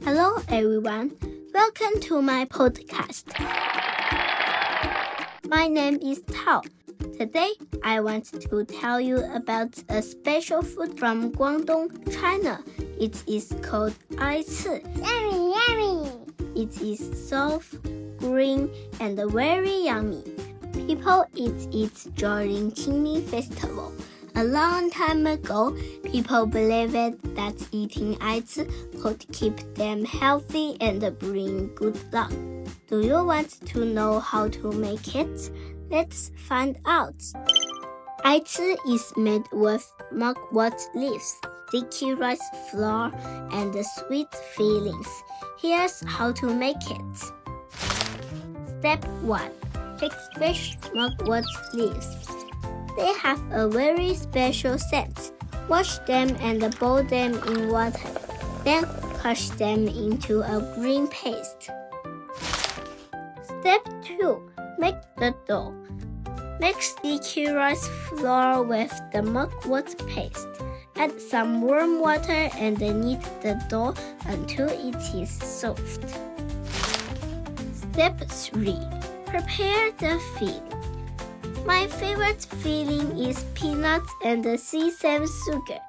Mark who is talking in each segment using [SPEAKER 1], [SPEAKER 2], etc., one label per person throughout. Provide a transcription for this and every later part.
[SPEAKER 1] Hello everyone, welcome to my podcast. My name is Tao. Today I want to tell you about a special food from Guangdong, China. It is called aici.
[SPEAKER 2] Yummy, yummy.
[SPEAKER 1] It is soft, green, and very yummy. People eat it during Qingming Festival. A long time ago, people believed that eating aici could keep them healthy and bring good luck. Do you want to know how to make it? Let's find out. Aici is made with mugwort leaves, sticky rice flour, and sweet fillings. Here's how to make it. Step 1. Take fresh mugwort leaves. They have a very special scent. Wash them and boil them in water. Then crush them into a green paste. Step 2. Make the dough. Mix sticky rice flour with the mugwort paste. Add some warm water and knead the dough until it is soft. Step 3. Prepare the filling. My favorite filling is peanuts and sesame sugar.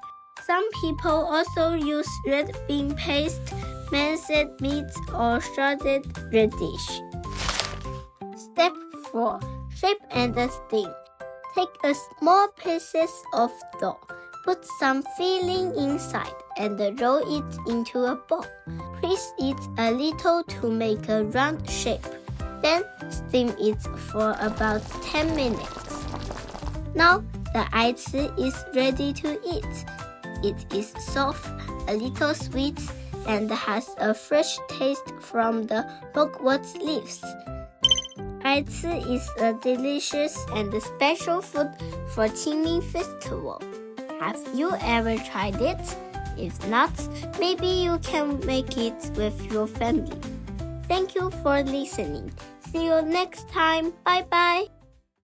[SPEAKER 1] Some people also use red bean paste, minced meat, or shredded radish. Step 4. Shape and steam. Take a small pieces of dough. Put some filling inside and roll it into a ball. Press it a little to make a round shape. Then steam it for about 10 minutes. Now the aici is ready to eat. It is soft, a little sweet, and has a fresh taste from the mugwort leaves. Aici is a delicious and special food for Qingming Festival. Have you ever tried it? If not, maybe you can make it with your family. Thank you for listening. See you next time. Bye bye.